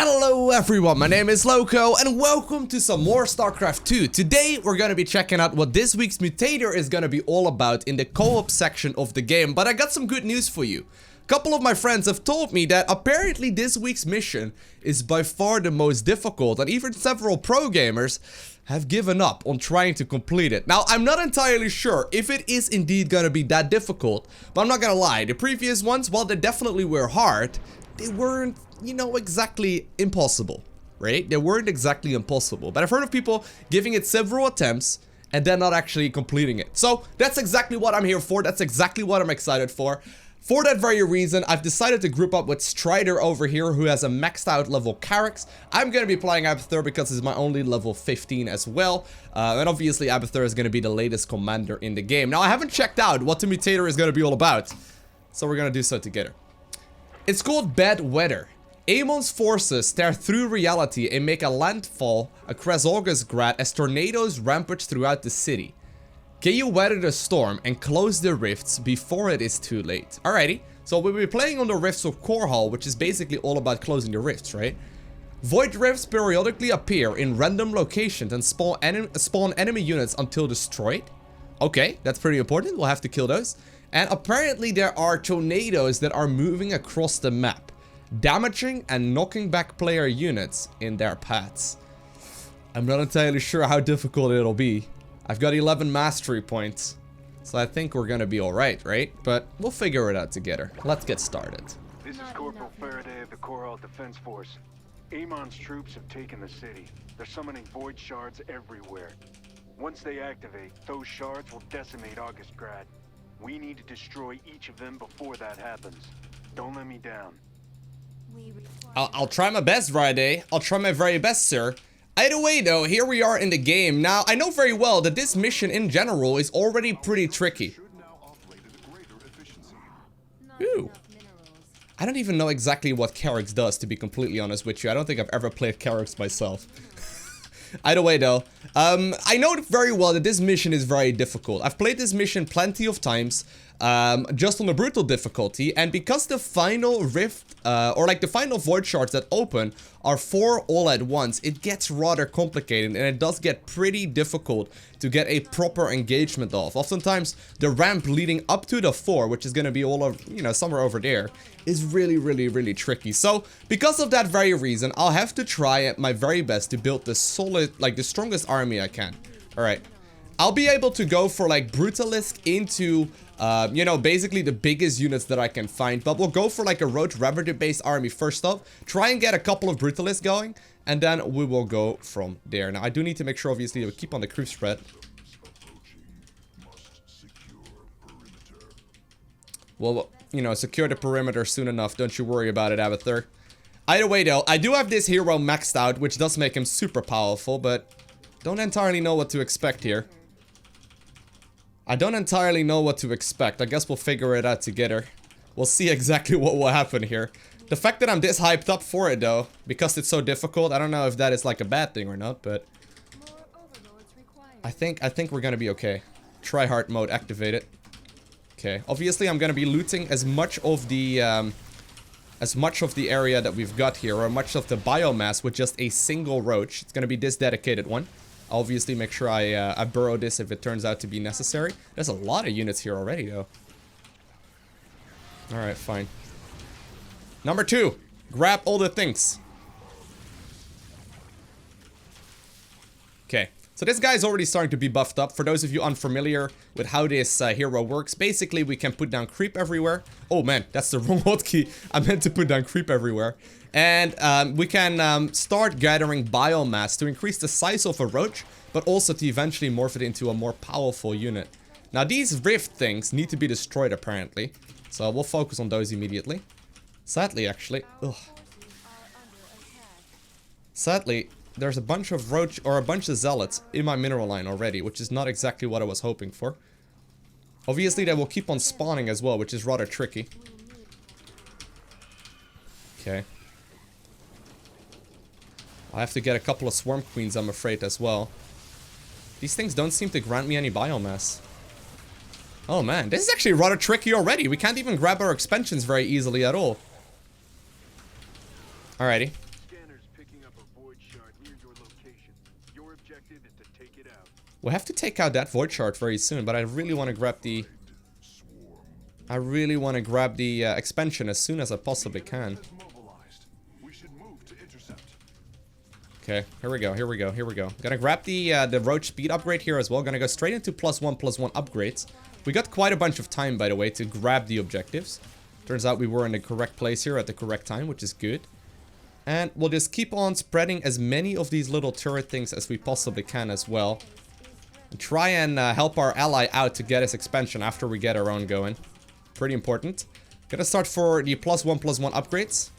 Hello everyone, my name is Lowko and welcome to some more StarCraft 2. Today we're gonna be checking out what this week's Mutator is gonna be all about in the co-op section of the game, but I got some good news for you. A couple of my friends have told me that apparently this week's mission is by far the most difficult, and even several pro gamers have given up on trying to complete it. Now, I'm not entirely sure if it is indeed gonna be that difficult, but I'm not gonna lie, the previous ones, while they definitely were hard, they weren't, you know, exactly impossible, right? They weren't exactly impossible, but I've heard of people giving it several attempts and then not actually completing it. So that's exactly what I'm here for. That's exactly what I'm excited for. For that very reason, I've decided to group up with Strider over here, who has a maxed out level Carrax. I'm going to be playing Abathur because it's my only level 15 as well. And obviously Abathur is going to be the latest commander in the game. Now, I haven't checked out what the Mutator is going to be all about, so we're going to do so together. It's called Bad Weather. Amon's forces tear through reality and make a landfall across Augustgrad as tornadoes rampage throughout the city. Can you weather the storm and close the rifts before it is too late? Alrighty, so we'll be playing on the rifts of Korhal, which is basically all about closing the rifts, right? Void rifts periodically appear in random locations and spawn enemy units until destroyed. Okay, that's pretty important, we'll have to kill those. And apparently there are tornadoes that are moving across the map, damaging and knocking back player units in their paths. I'm not entirely sure how difficult it'll be. I've got 11 mastery points, so I think we're gonna be alright, right? But we'll figure it out together. Let's get started. This is Corporal Faraday of the Korhal Defense Force. Amon's troops have taken the city. They're summoning void shards everywhere. Once they activate, those shards will decimate Augustgrad. We need to destroy each of them before that happens. Don't let me down. I'll try my best, Friday. I'll try my very best, sir. Either way, though, here we are in the game. Now, I know very well that this mission in general is already pretty tricky. Ooh. I don't even know exactly what Carrax does, to be completely honest with you. I don't think I've ever played Carrax myself. Either way, though, I know very well that this mission is very difficult. I've played this mission plenty of times, just on the brutal difficulty, and because the final rift, or like the final void shards that open are 4 all at once, it gets rather complicated, and it does get pretty difficult to get a proper engagement off. Oftentimes, the ramp leading up to the 4, which is going to be all of, you know, somewhere over there, is really tricky. So, because of that very reason, I'll have to try my very best to build the solid, like the strongest army I can. Alright. I'll be able to go for like Brutalisk into, you know, basically the biggest units that I can find. But we'll go for like a Roach Ravager based army first off. Try and get a couple of Brutalists going. And then we will go from there. Now, I do need to make sure, obviously, that we keep on the creep spread. Well, you know, secure the perimeter soon enough. Don't you worry about it, Abathur. Either way, though, I do have this hero maxed out, which does make him super powerful, but don't entirely know what to expect here. I don't entirely know what to expect. I guess we'll figure it out together. We'll see exactly what will happen here. The fact that I'm this hyped up for it, though, because it's so difficult, I don't know if that is like a bad thing or not, but I think we're gonna be okay. Try hard mode activated. Okay, obviously I'm gonna be looting as much of the area that we've got here, or much of the biomass with just a single roach. It's gonna be this dedicated one. I'll obviously make sure I burrow this if it turns out to be necessary. There's a lot of units here already, though. Alright, fine. Number 2, grab all the things. Okay. So this guy's already starting to be buffed up. For those of you unfamiliar with how this hero works, basically we can put down creep everywhere. Oh man, that's the wrong hotkey. I meant to put down creep everywhere. And we can start gathering biomass to increase the size of a roach, but also to eventually morph it into a more powerful unit. Now these rift things need to be destroyed apparently, so we'll focus on those immediately. Sadly, actually, sadly, there's a bunch of roach, or a bunch of zealots in my mineral line already, which is not exactly what I was hoping for. Obviously, they will keep on spawning as well, which is rather tricky. Okay. I have to get a couple of swarm queens, I'm afraid, as well. These things don't seem to grant me any biomass. Oh man, this is actually rather tricky already. We can't even grab our expansions very easily at all. Alrighty. near your location. Your objective is to take it out. We'll have to take out that void shard very soon, but I really want to grab the... expansion as soon as I possibly can. Okay, here we go, here we go, here we go. Gonna grab the roach speed upgrade here as well. Gonna go straight into +1/+1 upgrades. We got quite a bunch of time, by the way, to grab the objectives. Turns out we were in the correct place here at the correct time, which is good. And we'll just keep on spreading as many of these little turret things as we possibly can as well. And try and help our ally out to get his expansion after we get our own going. Pretty important. Gonna start for the +1/+1 upgrades.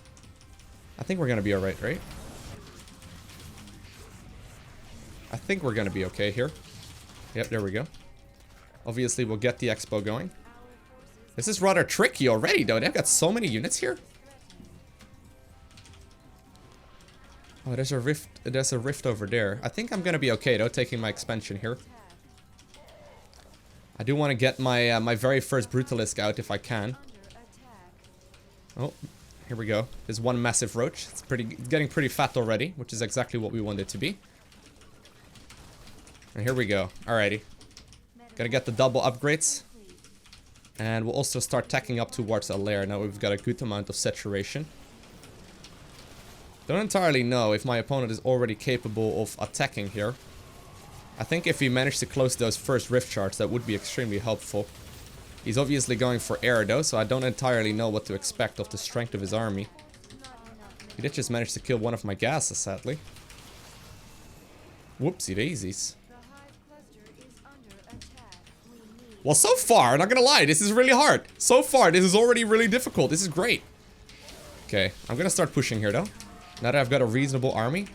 I think we're gonna be alright, right? I think we're gonna be okay here. Yep, there we go. Obviously, we'll get the expo going. This is rather tricky already, though. They've got so many units here. Oh, there's a rift. There's a rift over there. I think I'm gonna be okay, though, taking my expansion here. I do want to get my my very first Brutalisk out if I can. Oh, here we go. There's one massive roach. It's getting pretty fat already, which is exactly what we want it to be. And here we go. Alrighty. Gotta get the double upgrades. And we'll also start tacking up towards a lair. Now we've got a good amount of saturation. Don't entirely know if my opponent is already capable of attacking here. I think if we manage to close those first rift shards, that would be extremely helpful. He's obviously going for air though, so I don't entirely know what to expect of the strength of his army. He did just manage to kill one of my gases, sadly. Whoopsie daisies. Well, so far, not gonna lie, this is really hard. So far, this is already really difficult. This is great. Okay, I'm gonna start pushing here, though. Now that I've got a reasonable army.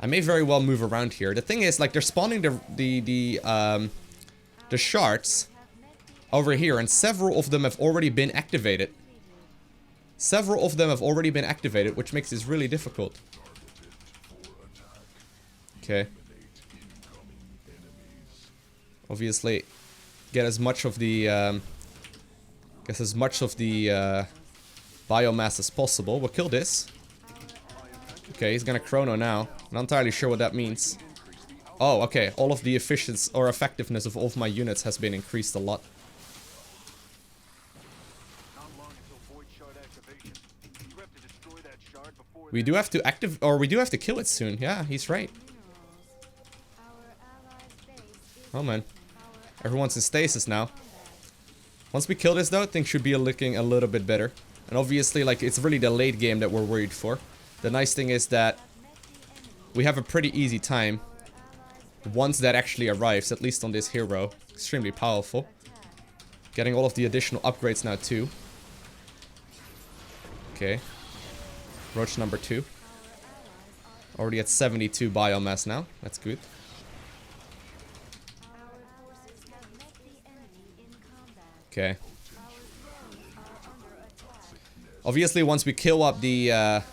I may very well move around here. The thing is, like, they're spawning the shards over here, and several of them have already been activated. Several of them have already been activated, which makes this really difficult. Okay. Obviously, get as much of the, biomass as possible. We'll kill this. Okay, he's gonna chrono now. Not entirely sure what that means. Oh, okay. All of the efficiency or effectiveness of all of my units has been increased a lot. We do have to kill it soon. Yeah, he's right. Oh man. Everyone's in stasis now. Once we kill this though, things should be looking a little bit better. And obviously, like, it's really the late game that we're worried for. The nice thing is that we have a pretty easy time once that actually arrives, at least on this hero. Extremely powerful. Getting all of the additional upgrades now too. Okay. Roach number 2. Already at 72 biomass now. That's good. Okay. Obviously, once we kill up the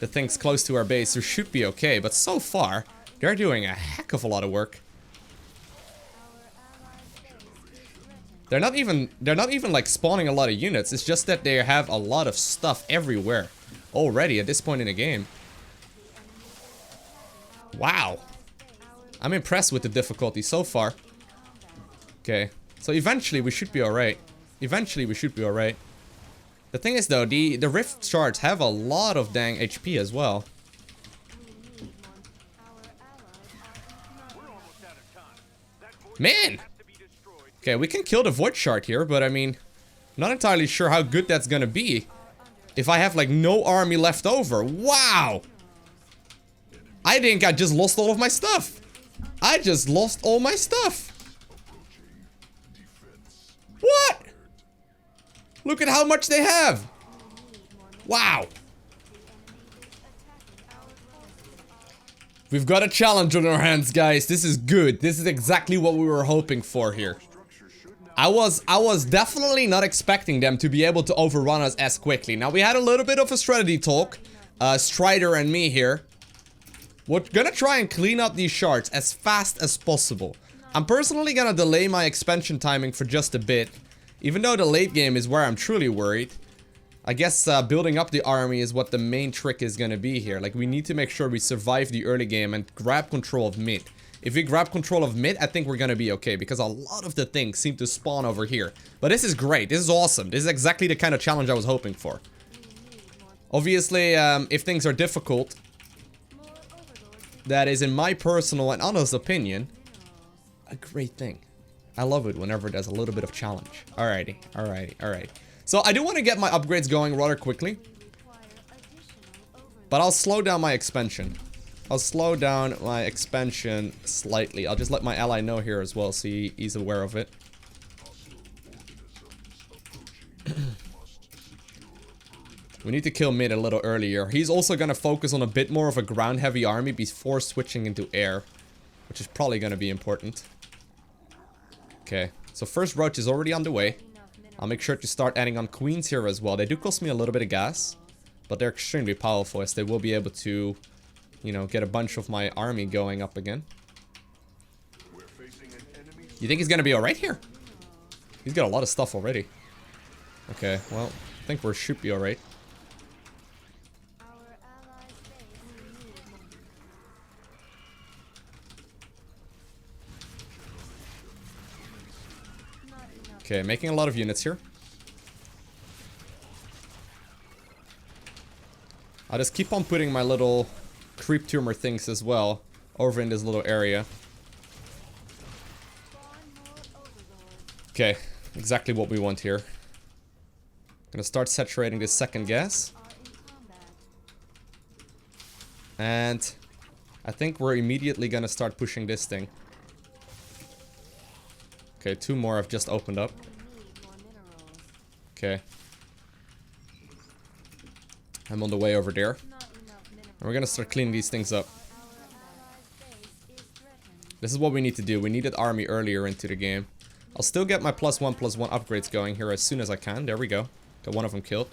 things close to our base, we should be okay. But so far, they're doing a heck of a lot of work. They're not even like spawning a lot of units. It's just that they have a lot of stuff everywhere already at this point in the game. Wow. I'm impressed with the difficulty so far. Okay. So eventually we should be alright. Eventually we should be alright. The thing is though, the rift shards have a lot of dang HP as well. Man! Okay, we can kill the void shard here, but I mean, not entirely sure how good that's gonna be if I have like no army left over. Wow! I think I just lost all of my stuff. I just lost all my stuff. What? Look at how much they have. Wow. We've got a challenge on our hands, guys. This is good. This is exactly what we were hoping for here. I was definitely not expecting them to be able to overrun us as quickly. Now, we had a little bit of a strategy talk. Strider and me here. We're gonna try and clean up these shards as fast as possible. I'm personally gonna delay my expansion timing for just a bit. Even though the late game is where I'm truly worried. I guess building up the army is what the main trick is gonna be here. Like, we need to make sure we survive the early game and grab control of mid. If we grab control of mid, I think we're gonna be okay, because a lot of the things seem to spawn over here. But this is great. This is awesome. This is exactly the kind of challenge I was hoping for. Obviously, if things are difficult, that is, in my personal and honest opinion, a great thing. I love it whenever there's a little bit of challenge. Alrighty, alrighty, alright. So I do want to get my upgrades going rather quickly, but I'll slow down my expansion. I'll slow down my expansion slightly. I'll just let my ally know here as well, so he's aware of it. We need to kill mid a little earlier. He's also going to focus on a bit more of a ground-heavy army before switching into air, which is probably going to be important. Okay, so first roach is already on the way. I'll make sure to start adding on queens here as well. They do cost me a little bit of gas, but they're extremely powerful, as they will be able to, you know, get a bunch of my army going up again. You think he's gonna be alright here? He's got a lot of stuff already. Okay, well, I think we should be alright. Okay, making a lot of units here. I'll just keep on putting my little creep tumor things as well over in this little area. Okay, exactly what we want here. Gonna start saturating this second gas. And I think we're immediately gonna start pushing this thing. Okay, 2 more have just opened up. Okay. I'm on the way over there. And we're gonna start cleaning these things up. This is what we need to do. We needed army earlier into the game. I'll still get my +1/+1 upgrades going here as soon as I can. There we go. Got one of them killed.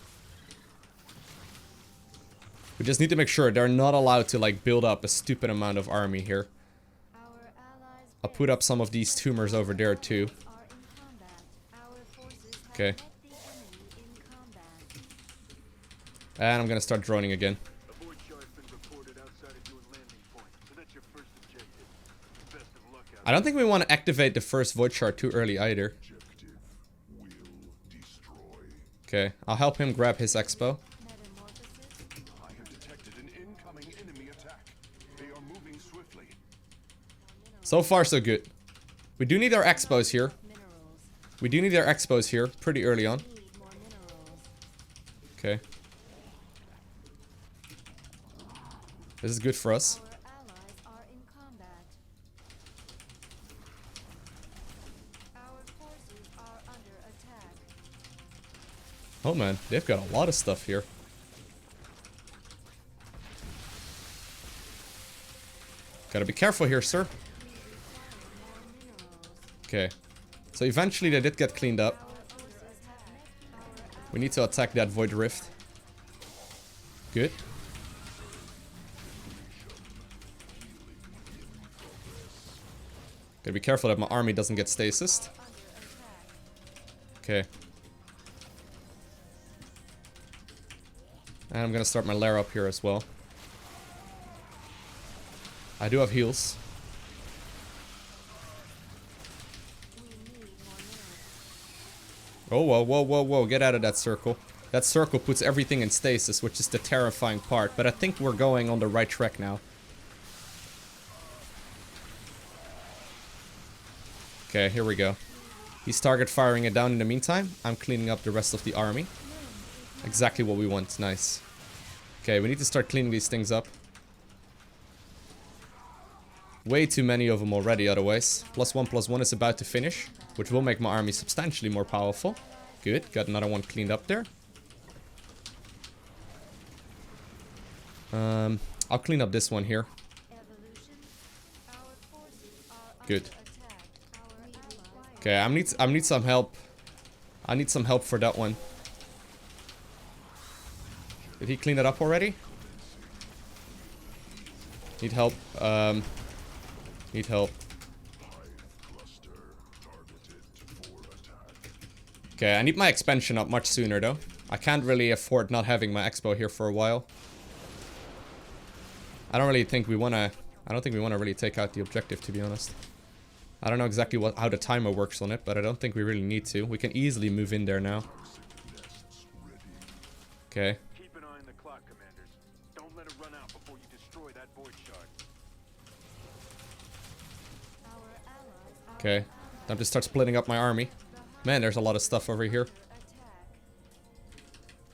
We just need to make sure they're not allowed to, like, build up a stupid amount of army here. I'll put up some of these tumors over there too. Okay. And I'm gonna start droning again. I don't think we want to activate the first void shard too early either. Okay, I'll help him grab his expo. So far, so good. We do need our expos here. We do need our expos here pretty early on. Okay. This is good for us. Oh man, they've got a lot of stuff here. Gotta be careful here, sir. Okay. So eventually they did get cleaned up. We need to attack that void rift. Good. Gotta be careful that my army doesn't get stasis. Okay. And I'm gonna start my lair up here as well. I do have heals. Oh, whoa, whoa, whoa, whoa, get out of that circle. That circle puts everything in stasis, which is the terrifying part. But I think we're going on the right track now. Okay, here we go. He's target firing it down in the meantime. I'm cleaning up the rest of the army. Exactly what we want, nice. Okay, we need to start cleaning these things up. Way too many of them already otherwise. +1/+1 is about to finish, which will make my army substantially more powerful. Good, got another one cleaned up there. I'll clean up this one here. Good. Okay, I need some help. I need some help for that one. Did he clean it up already? Need help. Need help. Okay, I need my expansion up much sooner though. I can't really afford not having my expo here for a while. I don't think we wanna really take out the objective, to be honest. I don't know exactly how the timer works on it, but I don't think we really need to. We can easily move in there now. Okay. Keep an eye on the clock, commanders. Don't let it run out before you destroy that void shard. Okay. Time to start splitting up my army. Man, there's a lot of stuff over here.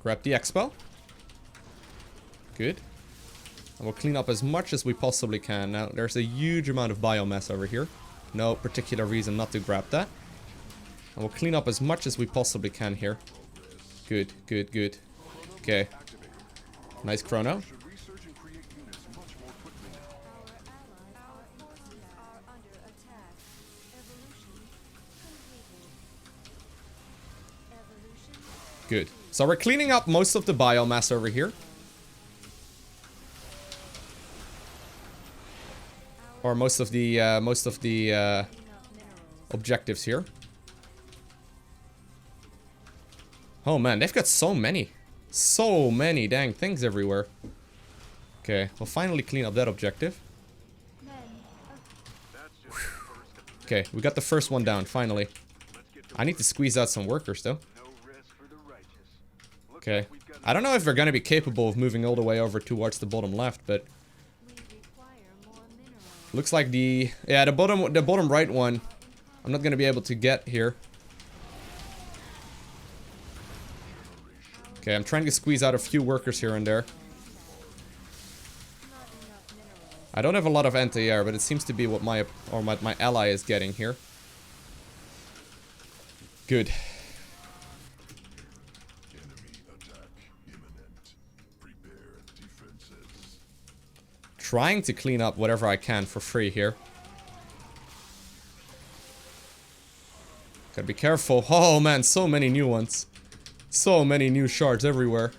Grab the expo. Good. And we'll clean up as much as we possibly can. Now, there's a huge amount of biomass over here. No particular reason not to grab that. And we'll clean up as much as we possibly can here. Good, good, good. Okay. Nice chrono. Good. So we're cleaning up most of the biomass over here. Or most of the objectives here. Oh man, they've got so many. So many dang things everywhere. Okay, we'll finally clean up that objective. Okay, we got the first one down, finally. I need to squeeze out some workers though. Okay. I don't know if we're gonna be capable of moving all the way over towards the bottom left, but looks like the bottom right one I'm not gonna be able to get here. Okay, I'm trying to squeeze out a few workers here and there. I don't have a lot of anti-air, but it seems to be what my ally is getting here. Good. Trying to clean up whatever I can for free here. Gotta be careful. Oh man, so many new ones. So many new shards everywhere.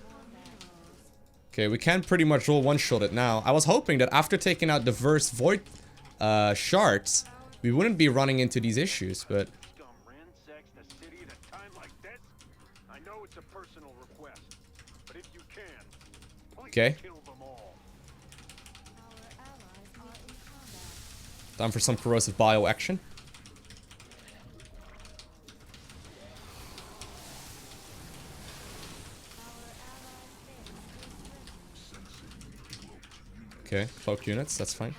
Okay, we can pretty much roll one-shot it now. I was hoping that after taking out the first void shards, we wouldn't be running into these issues, but okay. Time for some corrosive bio action. Okay, cloaked units, that's fine.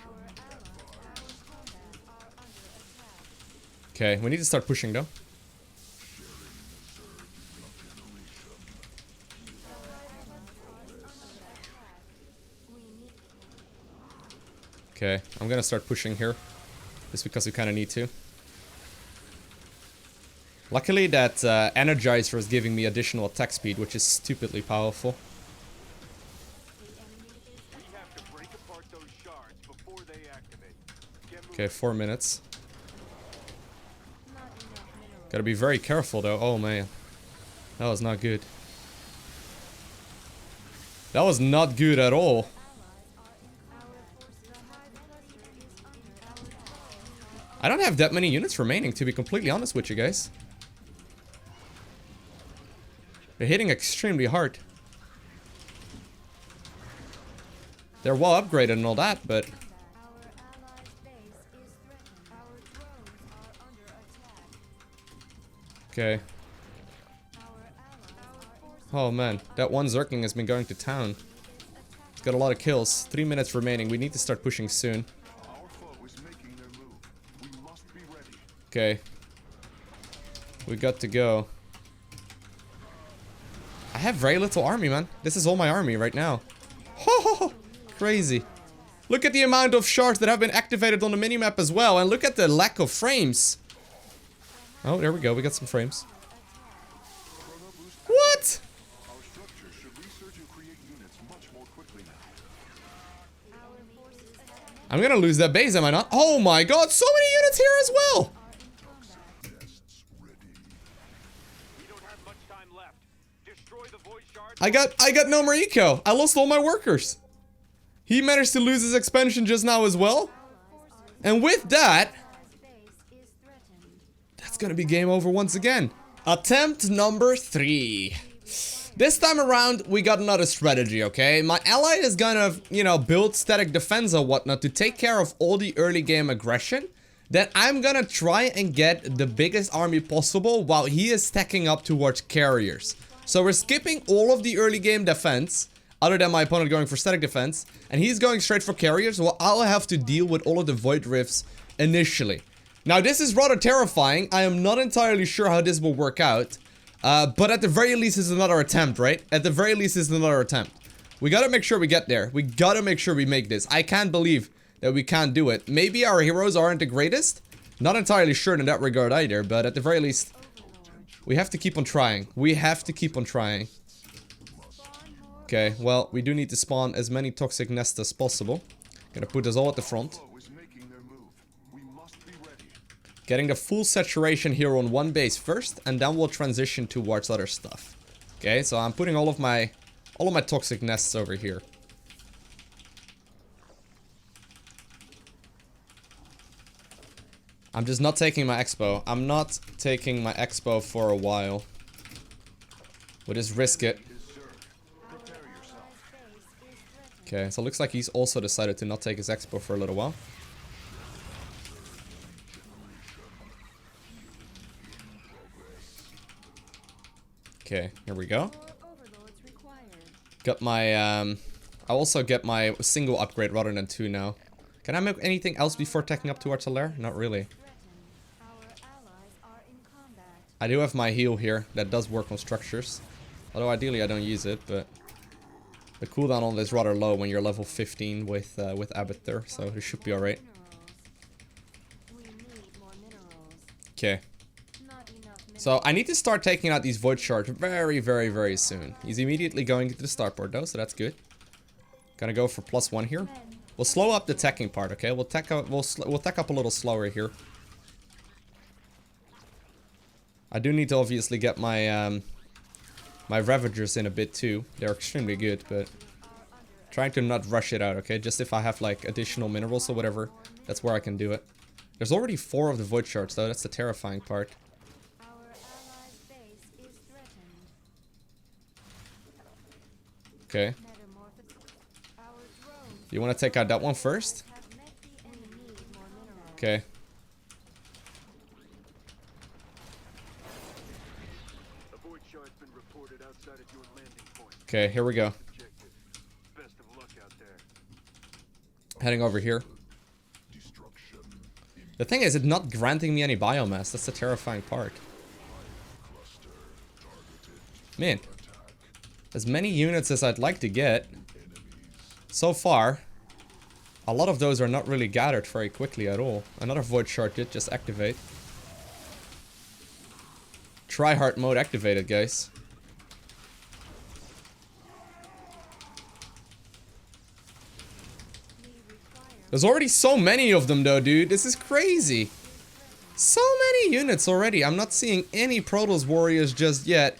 Okay, we need to start pushing though. Okay, I'm gonna start pushing here. Just because we kinda need to. Luckily that Energizer is giving me additional attack speed, which is stupidly powerful. Okay, 4 minutes. Gotta be very careful though. Oh man. That was not good. That was not good at all. I don't have that many units remaining, to be completely honest with you guys. They're hitting extremely hard. They're well upgraded and all that, but okay. Oh man, that one Zerking has been going to town. He's got a lot of kills. 3 minutes remaining. We need to start pushing soon. Okay. We got to go. I have very little army, man. This is all my army right now. Ho, crazy. Look at the amount of shards that have been activated on the minimap as well. And look at the lack of frames. Oh, there we go. We got some frames. What? I'm gonna lose that base, am I not? Oh my god, so many units here as well! I got no more eco. I lost all my workers. He managed to lose his expansion just now as well. And with that, that's gonna be game over once again. Attempt number 3. This time around, we got another strategy, okay? My ally is gonna, you know, build static defense or whatnot to take care of all the early game aggression. Then I'm gonna try and get the biggest army possible while he is stacking up towards carriers. So we're skipping all of the early game defense, other than my opponent going for static defense, and he's going straight for carriers, while I'll have to deal with all of the void rifts initially. Now this is rather terrifying. I am not entirely sure how this will work out. But at the very least it's another attempt, right? At the very least it's another attempt. We gotta make sure we get there. We gotta make sure we make this. I can't believe that we can't do it. Maybe our heroes aren't the greatest. Not entirely sure in that regard either, but at the very least, we have to keep on trying. We have to keep on trying. Okay, well, we do need to spawn as many toxic nests as possible. Gonna put us all at the front. Getting the full saturation here on one base first, and then we'll transition towards other stuff. Okay, so I'm putting all of my toxic nests over here. I'm just not taking my expo. I'm not taking my expo for a while. We'll just risk it. Okay, so it looks like he's also decided to not take his expo for a little while. Okay, here we go. Got my, I also get my single upgrade rather than two now. Can I make anything else before taking up towards a lair? Not really. I do have my heal here. That does work on structures. Although ideally I don't use it, but the cooldown on this is rather low when you're level 15 with Abathur, so it should be alright. Okay. So I need to start taking out these void shards very, very, very soon. He's immediately going into the starport though, so that's good. Gonna go for +1 here. We'll slow up the teching part, okay? We'll tech up a little slower here. I do need to obviously get my my Ravagers in a bit too. They're extremely good, but trying to not rush it out, okay? Just if I have like additional minerals or whatever, that's where I can do it. There's already 4 of the void shards though. That's the terrifying part. Okay. You want to take out that one first? Okay. Okay, here we go. Heading over here. The thing is, it's not granting me any biomass. That's the terrifying part. Man. As many units as I'd like to get. So far, a lot of those are not really gathered very quickly at all. Another void shard did just activate. Tryhard mode activated, guys. There's already so many of them though, dude. This is crazy. So many units already. I'm not seeing any Protoss warriors just yet.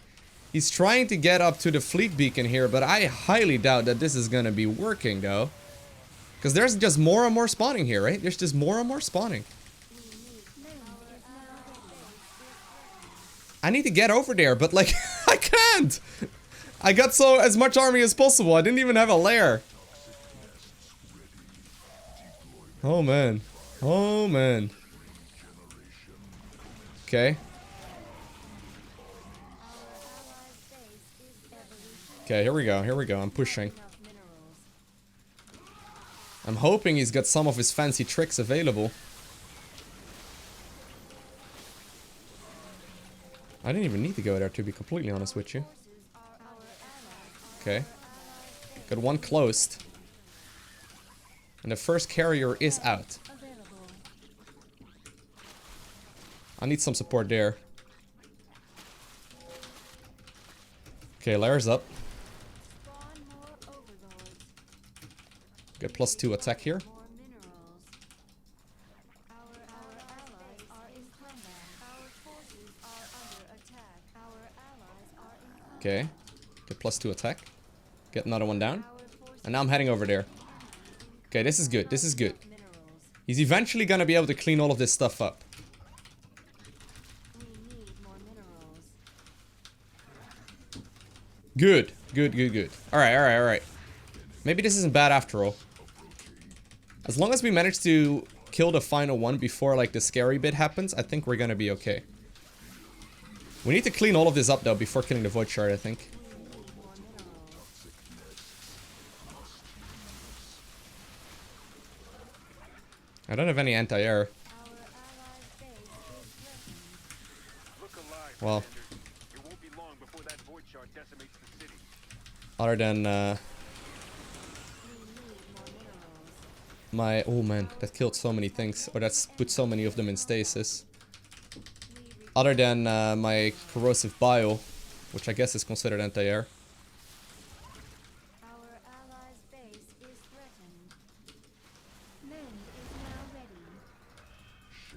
He's trying to get up to the fleet beacon here, but I highly doubt that this is gonna be working though. Because there's just more and more spawning here, right? There's just more and more spawning. I need to get over there, but like, I can't! I got as much army as possible. I didn't even have a lair. Oh man. Oh man. Okay. Okay, here we go, here we go. I'm pushing. I'm hoping he's got some of his fancy tricks available. I didn't even need to go there, to be completely honest with you. Okay. Got one closed. And the first carrier is out. I need some support there. Okay, layers up. Get +2 attack here. Okay. Get +2 attack. Get another one down. And now I'm heading over there. Okay, this is good. This is good. He's eventually gonna be able to clean all of this stuff up. Good. Good, good, good. Alright, alright, alright. Maybe this isn't bad after all. As long as we manage to kill the final one before, like, the scary bit happens, I think we're gonna be okay. We need to clean all of this up, though, before killing the Void Shard, I think. I don't have any anti-air. Well. Other than, my... Oh, man. That killed so many things. Or that's put so many of them in stasis. Other than, my corrosive bile, which I guess is considered anti-air.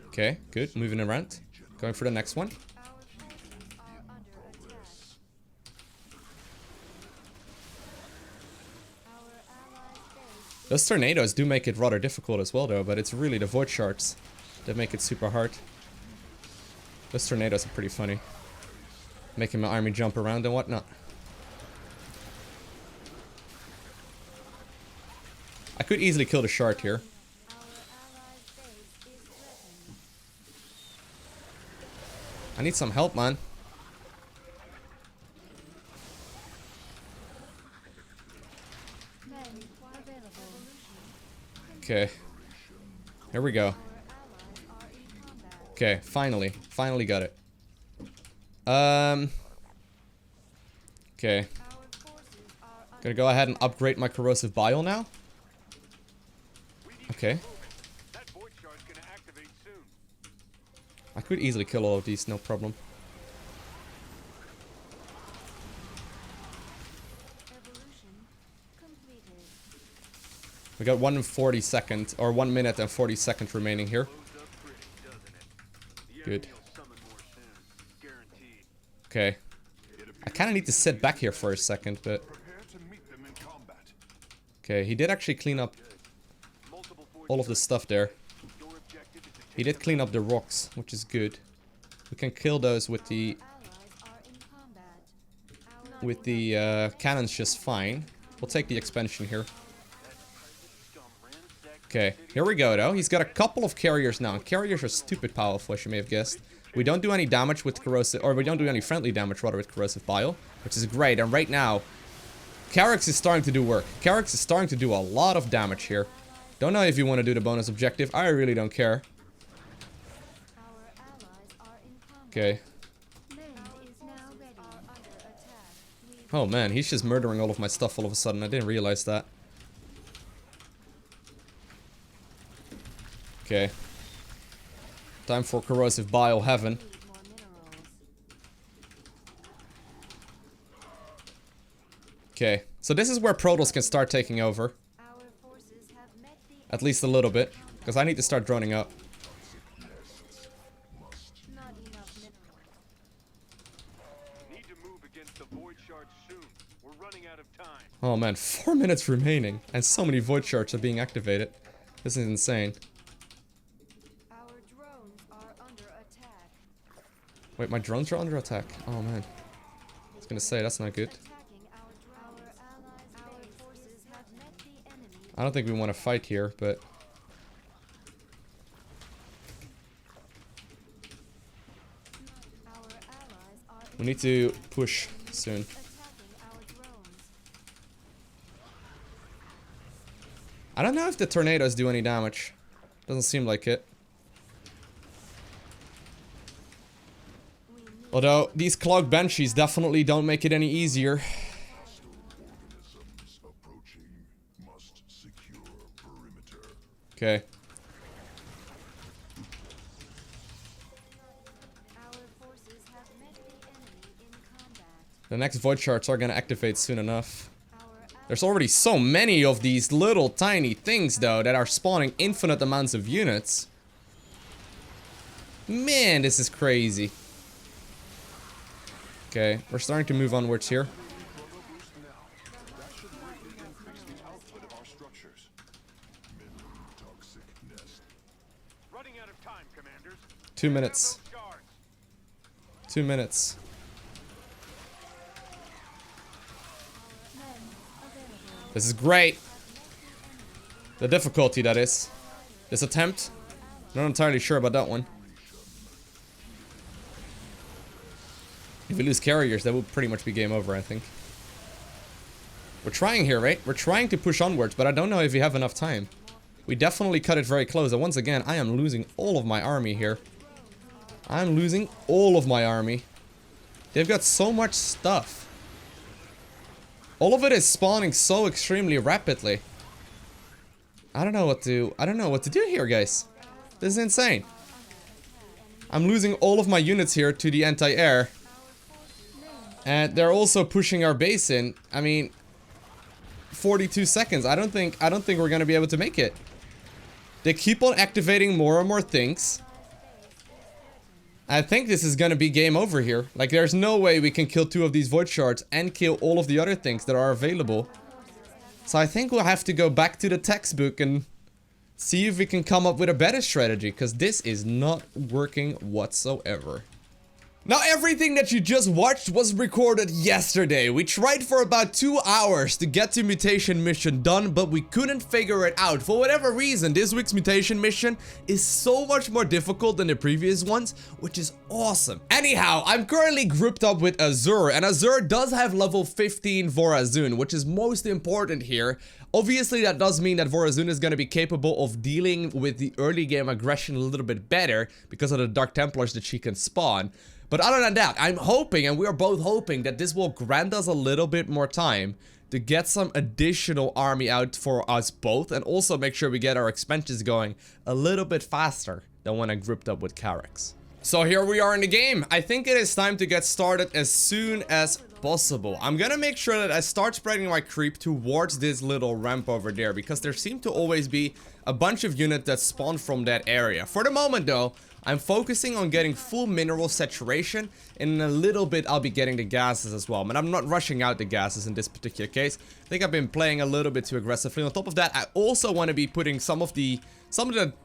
Okay, good. Moving around. Going for the next one. Those tornadoes do make it rather difficult as well, though, but it's really the void shards that make it super hard. Those tornadoes are pretty funny. Making my army jump around and whatnot. I could easily kill the shard here. I need some help, man. Okay. Here we go. Okay, finally. Finally got it. Okay. Gonna go ahead and upgrade my corrosive bile now. Okay. I could easily kill all of these, no problem. We got 1:40 seconds, or 1 minute and 40 seconds remaining here. Good. Okay. I kind of need to sit back here for a second, but... Okay, he did actually clean up all of the stuff there. He did clean up the rocks, which is good. We can kill those with the... cannons just fine. We'll take the expansion here. Okay, here we go though. He's got a couple of carriers now. Carriers are stupid powerful, as you may have guessed. We don't do any damage with corrosive, or we don't do any friendly damage rather with corrosive bile, which is great. And right now, Carrix is starting to do work. Carrix is starting to do a lot of damage here. Don't know if you want to do the bonus objective. I really don't care. Okay. Oh man, he's just murdering all of my stuff all of a sudden. I didn't realize that. Okay. Time for corrosive bile heaven. Okay. So this is where Protoss can start taking over. At least a little bit. Because I need to start droning out. Oh man, 4 minutes remaining. And so many void shards are being activated. This is insane. Wait, my drones are under attack. Oh man. I was gonna say, that's not good. I don't think we want to fight here, but... we need to push soon. I don't know if the tornadoes do any damage. Doesn't seem like it. Although, these clogged banshees definitely don't make it any easier. Okay. The next void shards are gonna activate soon enough. There's already so many of these little tiny things though that are spawning infinite amounts of units. Man, this is crazy. Okay, we're starting to move onwards here. Running out of time, commanders. 2 minutes. 2 minutes. This is great. The difficulty, that is. This attempt. Not entirely sure about that one. If we lose carriers, that will pretty much be game over, I think. We're trying here, right? We're trying to push onwards, but I don't know if we have enough time. We definitely cut it very close. And once again, I am losing all of my army here. I'm losing all of my army. They've got so much stuff. All of it is spawning so extremely rapidly. I don't know what to do here, guys. This is insane. I'm losing all of my units here to the anti-air. And they're also pushing our base in. I mean, 42 seconds. I don't think we're gonna be able to make it. They keep on activating more and more things. I think this is gonna be game over here. Like, there's no way we can kill 2 of these void shards and kill all of the other things that are available. So I think we'll have to go back to the textbook and see if we can come up with a better strategy, because this is not working whatsoever. Now, everything that you just watched was recorded yesterday. We tried for about 2 hours to get the mutation mission done, but we couldn't figure it out. For whatever reason, this week's mutation mission is so much more difficult than the previous ones, which is awesome. Anyhow, I'm currently grouped up with Abathur, and Abathur does have level 15 Vorazun, which is most important here. Obviously, that does mean that Vorazun is going to be capable of dealing with the early game aggression a little bit better because of the Dark Templars that she can spawn. But other than that, I'm hoping, and we are both hoping, that this will grant us a little bit more time to get some additional army out for us both, and also make sure we get our expansions going a little bit faster than when I grouped up with Karex. So here we are in the game. I think it is time to get started as soon as possible. I'm gonna make sure that I start spreading my creep towards this little ramp over there, because there seem to always be a bunch of units that spawn from that area. For the moment though, I'm focusing on getting full mineral saturation, and in a little bit I'll be getting the gases as well. But I'm not rushing out the gases in this particular case. I think I've been playing a little bit too aggressively. On top of that, I also want to be putting some of the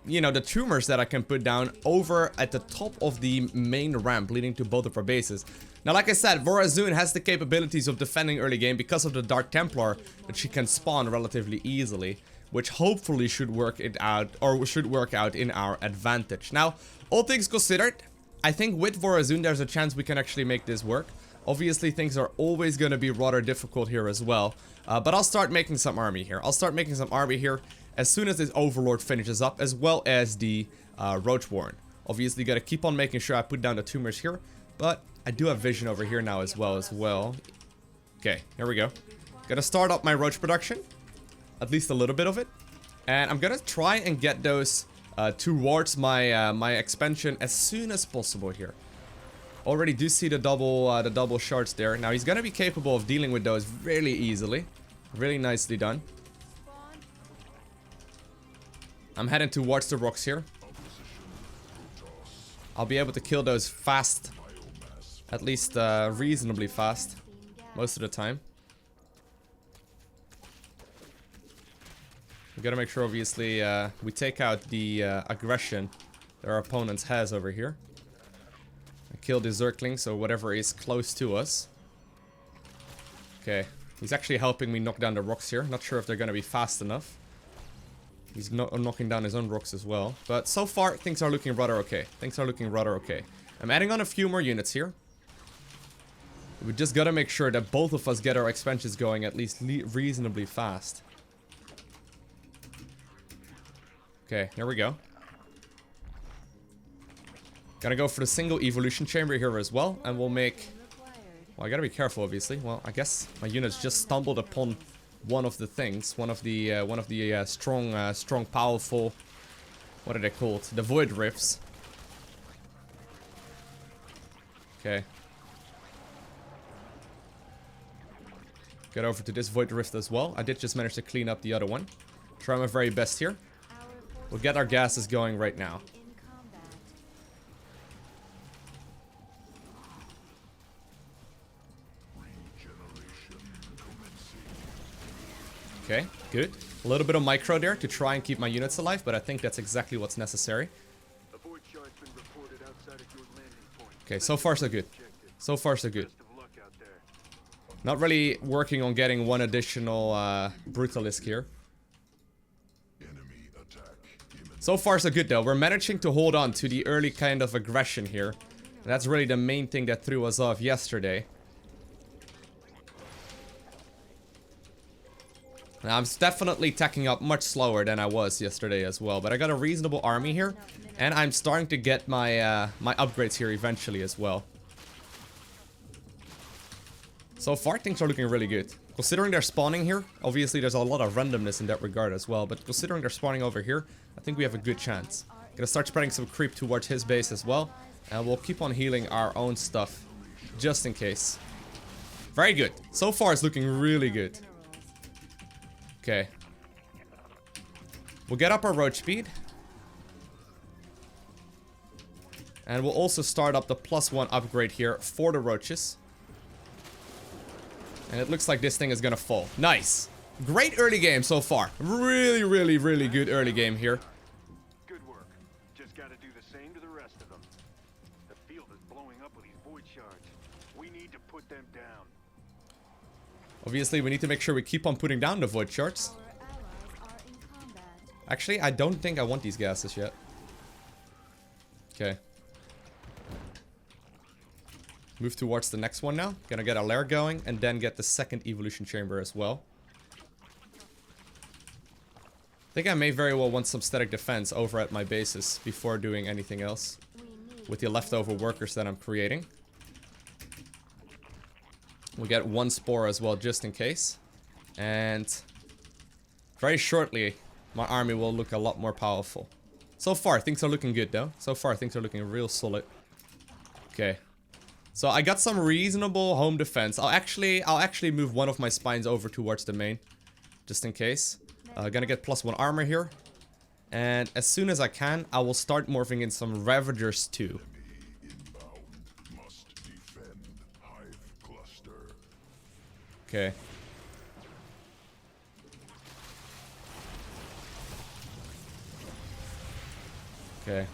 you know, the tumors that I can put down over at the top of the main ramp leading to both of our bases. Now, like I said, Vorazun has the capabilities of defending early game because of the Dark Templar that she can spawn relatively easily, which hopefully should work it out, or should work out in our advantage. Now, all things considered, I think with Vorazun there's a chance we can actually make this work. Obviously, things are always going to be rather difficult here as well. But I'll start making some army here. I'll start making some army here as soon as this Overlord finishes up, as well as the Roach Warren. Obviously, got to keep on making sure I put down the tumors here. But I do have vision over here now as well. Okay, here we go. Gonna start up my Roach production. At least a little bit of it. And I'm gonna try and get those towards my my expansion as soon as possible here. Already do see the double shards there. Now he's gonna be capable of dealing with those really easily. Really nicely done. I'm heading towards the rocks here. I'll be able to kill those fast. At least reasonably fast. Most of the time. We gotta make sure, obviously, we take out the aggression that our opponent has over here. And kill the Zergling, so whatever is close to us. Okay, he's actually helping me knock down the rocks here. Not sure if they're gonna be fast enough. He's knocking down his own rocks as well. But so far, things are looking rather okay. I'm adding on a few more units here. We just gotta make sure that both of us get our expansions going at least reasonably fast. Okay, here we go. Gotta go for the single evolution chamber here as well, and we'll make... Well, I gotta be careful, obviously. Well, I guess my units just stumbled upon one of the things, one of the strong, powerful... What are they called? The Void Rifts. Okay. Get over to this Void Rift as well. I did just manage to clean up the other one. Try my very best here. We'll get our gases going right now. Okay, good. A little bit of micro there to try and keep my units alive, but I think that's exactly what's necessary. Okay, so far so good. So far so good. Not really working on getting one additional Brutalist here. So far so good though. We're managing to hold on to the early kind of aggression here. And that's really the main thing that threw us off yesterday. Now, I'm definitely tacking up much slower than I was yesterday as well. But I got a reasonable army here. And I'm starting to get my my upgrades here eventually as well. So far, things are looking really good. Considering they're spawning here, obviously there's a lot of randomness in that regard as well. But considering they're spawning over here, I think we have a good chance. Gonna start spreading some creep towards his base as well. And we'll keep on healing our own stuff. Just in case. Very good. So far, it's looking really good. Okay. We'll get up our road speed. And we'll also start up the +1 upgrade here for the roaches. And it looks like this thing is gonna fall. Nice. Great early game so far. Really, really, really good early game here. Good work. Just gotta do the same to the rest of them. The field is blowing up with these void shards. We need to put them down. Obviously, we need to make sure we keep on putting down the void shards. Actually, I don't think I want these gases yet. Okay. Move towards the next one now. Gonna get a lair going and then get the second evolution chamber as well. I think I may very well want some static defense over at my bases before doing anything else with the leftover workers that I'm creating. We'll get one spore as well just in case. And very shortly, my army will look a lot more powerful. So far, things are looking good though. So far, things are looking real solid. Okay. So I got some reasonable home defense. I'll actually move one of my spines over towards the main. Just in case. Gonna get +1 armor here. And as soon as I can, I will start morphing in some Ravagers too. Okay. Okay.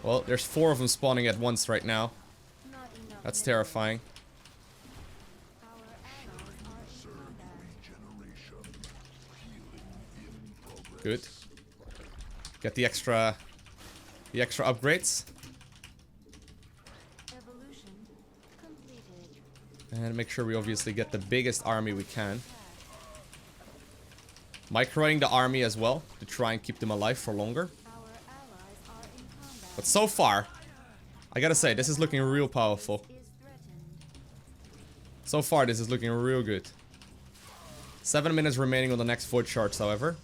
Well, there's 4 of them spawning at once right now. That's terrifying. Good. Get the extra upgrades. And make sure we obviously get the biggest army we can. Microing the army as well to try and keep them alive for longer. But so far, I gotta say, this is looking real powerful. So far, this is looking real good. 7 minutes remaining on the next void shards, however.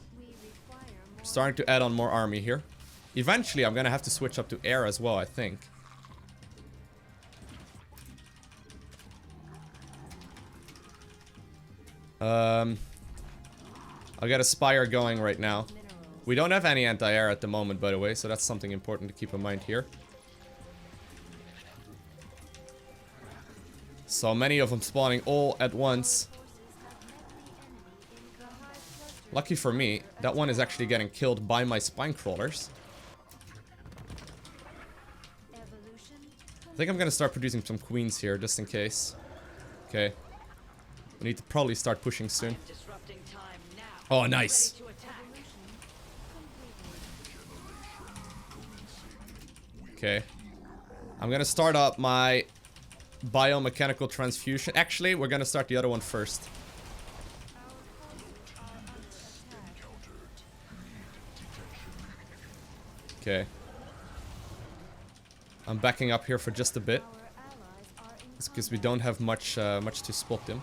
Starting to add on more army here. Eventually, I'm gonna have to switch up to air as well, I think. I'll get a Spire going right now. We don't have any anti-air at the moment, by the way, so that's something important to keep in mind here. So many of them spawning all at once. Lucky for me, that one is actually getting killed by my spine crawlers. I think I'm gonna start producing some queens here, just in case. Okay. We need to probably start pushing soon. Oh, nice. Okay. I'm gonna start up my biomechanical transfusion. Actually, we're gonna start the other one first. Okay. I'm backing up here for just a bit. It's because we don't have much much to spot them.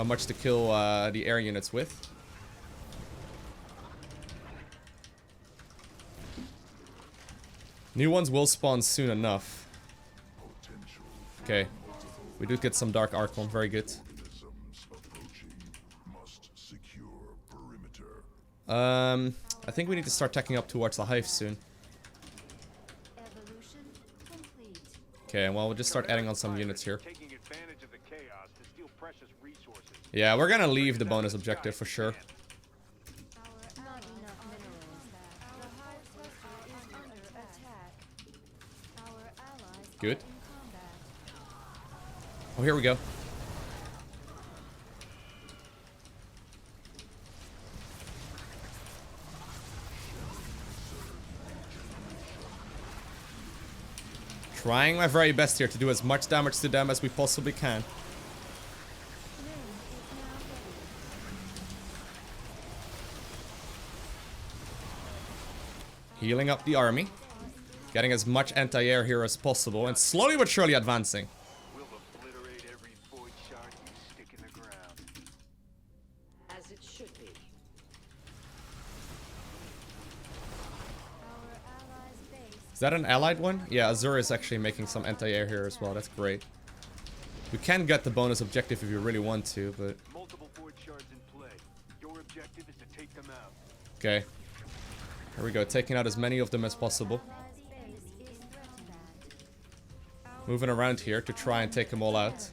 Much to kill the air units with. New ones will spawn soon enough. Okay. We do get some Dark Archon, very good. I think we need to start tacking up towards the hive soon. Okay, well, we'll just start adding on some units here. Yeah, we're gonna leave the bonus objective for sure. Good. Oh, here we go. Trying my very best here to do as much damage to them as we possibly can. Healing up the army. Getting as much anti-air here as possible. And slowly but surely advancing. We'll obliterate every void shard you stick in the ground. As it should be. Is that an allied one? Yeah, Abathur is actually making some anti-air here as well. That's great. We can get the bonus objective if you really want to, but... Multiple void shards in play. Your objective is to take them out. Okay. Here we go, taking out as many of them as possible. Moving around here to try and take them all out.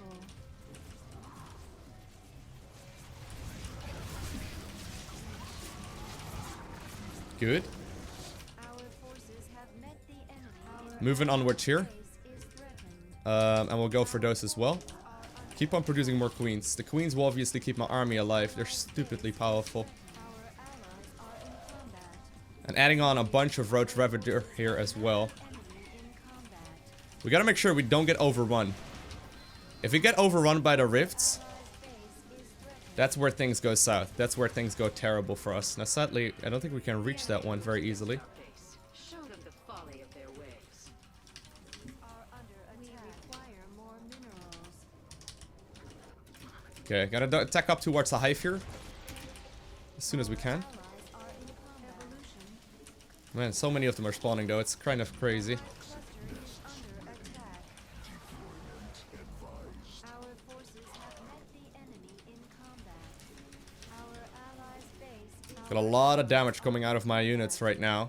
Good. Moving onwards here. And we'll go for those as well. Keep on producing more queens. The queens will obviously keep my army alive. They're stupidly powerful. And adding on a bunch of Roach Ravager here as well. We gotta make sure we don't get overrun. If we get overrun by the rifts, that's where things go south. That's where things go terrible for us. Now sadly, I don't think we can reach that one very easily. Show them the folly of their ways. Okay, gotta attack up towards the hive here. As soon as we can. Man, so many of them are spawning though, it's kind of crazy. Got a lot of damage coming out of my units right now.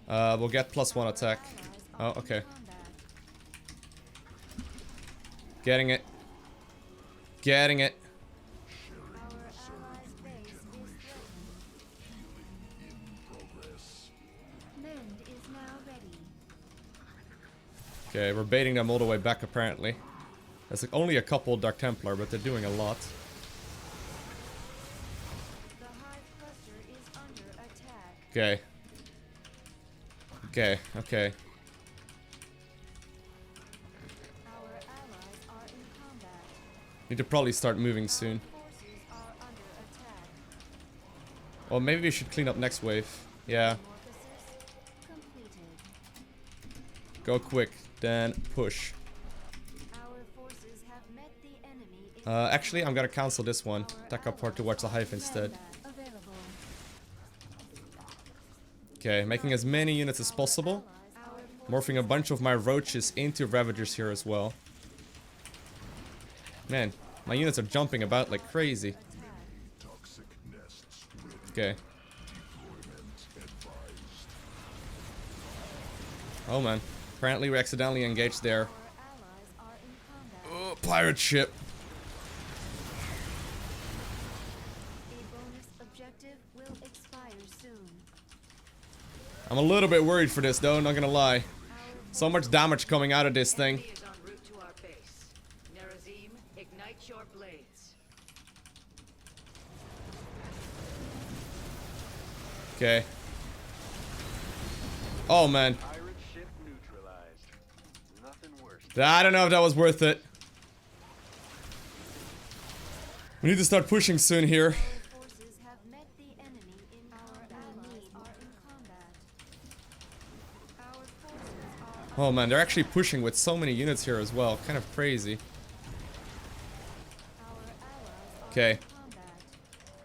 We'll get +1 attack. Oh, okay. Getting it. Getting it. Okay, we're baiting them all the way back apparently. There's like only a couple Dark Templar, but they're doing a lot. Okay. Okay, okay. Need to probably start moving soon. Well, maybe we should clean up next wave. Yeah. Go quick, then push. Actually, I'm gonna cancel this one. Attack up hard towards the hive instead. Okay, making as many units as possible. Morphing a bunch of my roaches into Ravagers here as well. Man, my units are jumping about like crazy. Okay. Oh man. Apparently we accidentally engaged there. Oh, pirate ship. I'm a little bit worried for this though, not gonna lie. So much damage coming out of this thing. Okay. Oh man. I don't know if that was worth it. We need to start pushing soon here. Oh man, they're actually pushing with so many units here as well. Kind of crazy. Okay.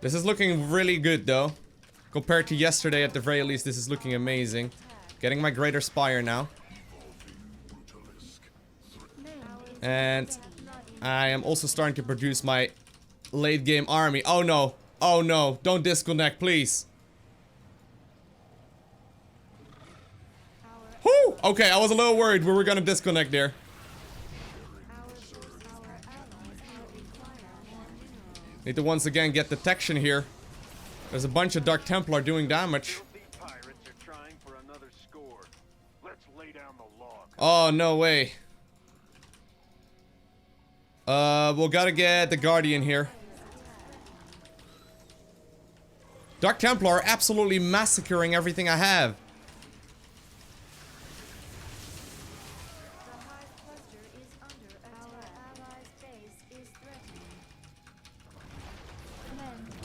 This is looking really good though. Compared to yesterday at the very least, this is looking amazing. Getting my Greater Spire now. And I am also starting to produce my late game army. Oh no. Oh no. Don't disconnect, please. Whew! Okay, I was a little worried we were gonna disconnect there. Need to once again get detection here. There's a bunch of Dark Templar doing damage. Oh, no way. We'll gotta get the Guardian here. Dark Templar are absolutely massacring everything I have.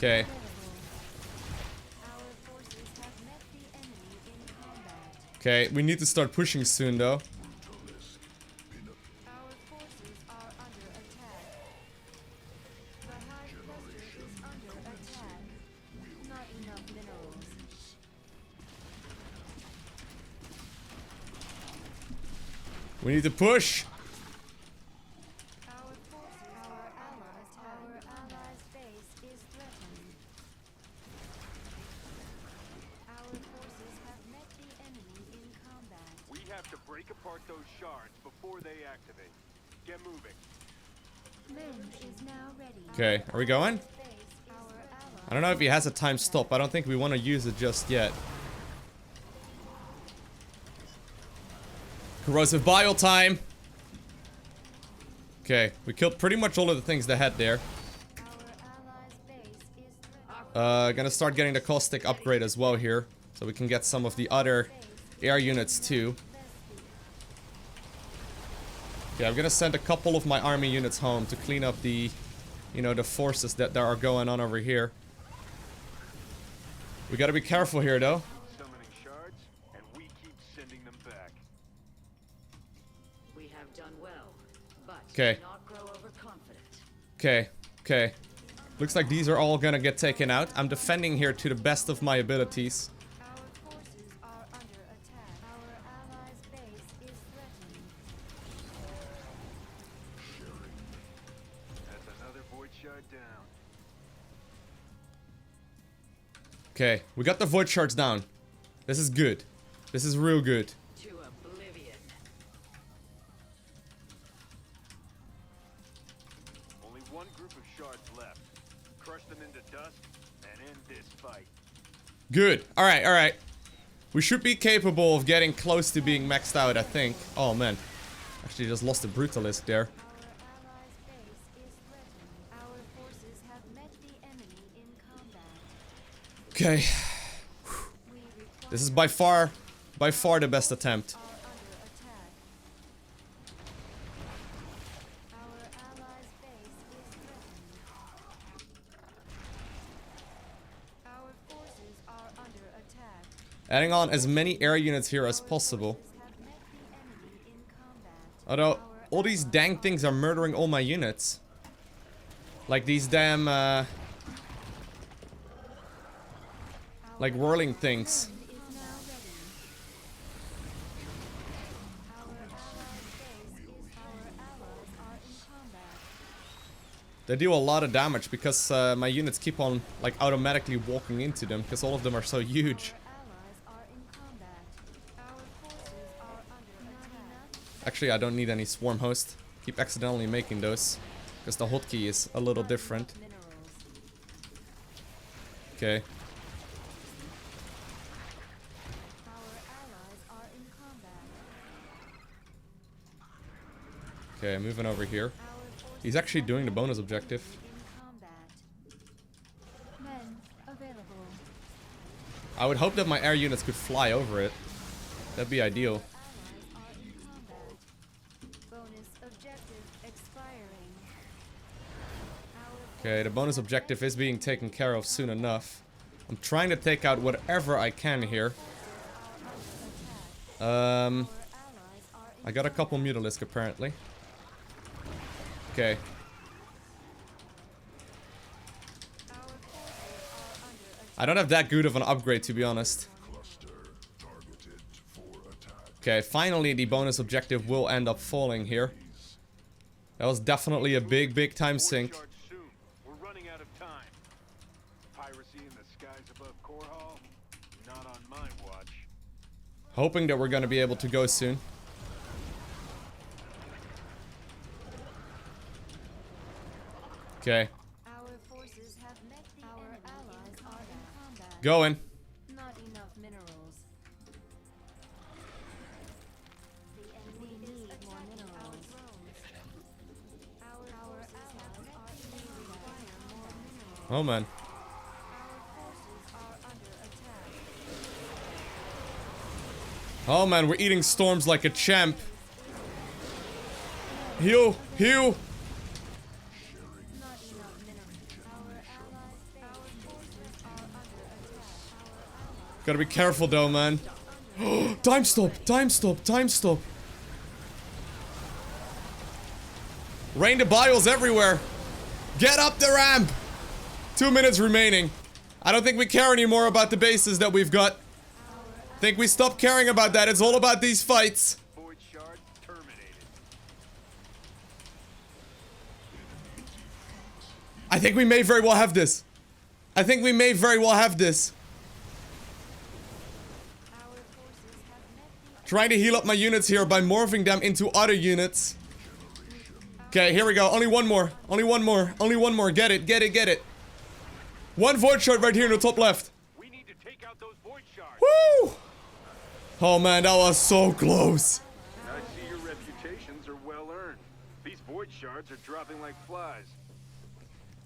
Okay. Okay, we need to start pushing soon though. We need to push. We have to break apart those shards before they activate. Get moving. Okay, are we going? I don't know if he has a time stop. I don't think we want to use it just yet. Corrosive bile time. Okay, we killed pretty much all of the things they had there. Gonna start getting the caustic upgrade as well here, so we can get some of the other air units too. Okay, I'm gonna send a couple of my army units home to clean up the, you know, the forces that are going on over here. We gotta be careful here though. Summoning shards, and we keep sending them back. We have done well, but Okay. do not grow overconfident. Okay, okay. Looks like these are all gonna get taken out. I'm defending here to the best of my abilities. That's another void shard down. Okay, we got the void shards down. This is good. This is real good. To oblivion. Only one group of shards left. Crush them into dust and end this fight. Good. Alright, alright. We should be capable of getting close to being maxed out, I think. Oh, man. Actually just lost the Brutalisk there. Okay. This is by far the best attempt. Adding on as many air units here as possible. Although, all these dang things are murdering all my units. Like these damn, like whirling things. They do a lot of damage because my units keep on like automatically walking into them because all of them are so huge. Actually, I don't need any swarm host. Keep accidentally making those because the hotkey is a little different. Okay. Okay, moving over here. He's actually doing the bonus objective. I would hope that my air units could fly over it. That'd be ideal. Okay, the bonus objective is being taken care of soon enough. I'm trying to take out whatever I can here. I got a couple Mutalisk apparently. Okay. I don't have that good of an upgrade, to be honest. Okay, finally the bonus objective will end up falling here. That was definitely a big time sink. We're running out of time. Piracy in the skies above Korhal? Not on my watch. Hoping that we're gonna be able to go soon. Okay. Going. Not enough minerals. We need more minerals. Our allies require more minerals. Oh man. Oh man, we're eating storms like a champ. Heal, heal. Gotta be careful though, man. Time stop, time stop, time stop. Rain the bios everywhere. Get up the ramp. 2 minutes remaining. I don't think we care anymore about the bases that we've got. Think we stopped caring about that. It's all about these fights. Void shard terminated. I think we may very well have this. I think we may very well have this. Our forces have met the Trying to heal up my units here by morphing them into other units. Okay, here we go. Only one more. Only one more. Only one more. Get it, get it, get it. One void shard right here in the top left. We need to take out those void shards. Woo! Oh man, that was so close. I see your reputations are well earned. These void shards are dropping like flies.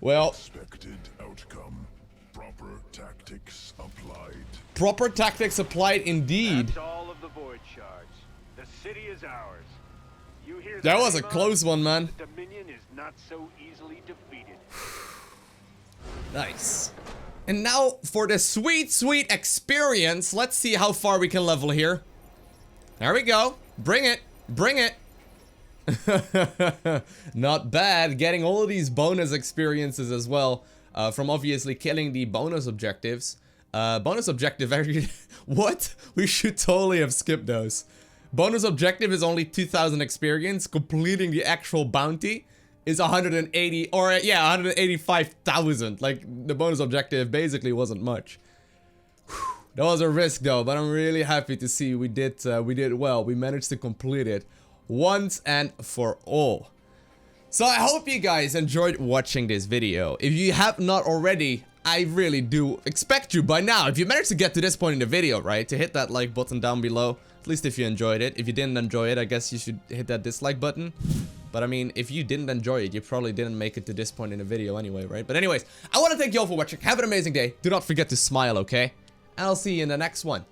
Well, Expected outcome. Proper tactics applied. proper tactics applied indeed. That's all of the void shards. The city is ours. You hear That was a Amon? close one, man. The Dominion is not so easily defeated. Nice. And now for the sweet, sweet experience. Let's see how far we can level here. There we go. Bring it. Bring it. Not bad. Getting all of these bonus experiences as well. From obviously killing the bonus objectives. Bonus objective actually... What? We should totally have skipped those. Bonus objective is only 2,000 experience. Completing the actual bounty is 180, or yeah, 185,000. Like, the bonus objective basically wasn't much. Whew. That was a risk though, but I'm really happy to see we did well. We managed to complete it once and for all. So I hope you guys enjoyed watching this video. If you have not already, I really do expect you by now, if you managed to get to this point in the video, right, to hit that like button down below. At least if you enjoyed it. If you didn't enjoy it, I guess you should hit that dislike button. But I mean, if you didn't enjoy it, you probably didn't make it to this point in the video anyway, right? But anyways, I want to thank you all for watching. Have an amazing day. Do not forget to smile, okay? And I'll see you in the next one.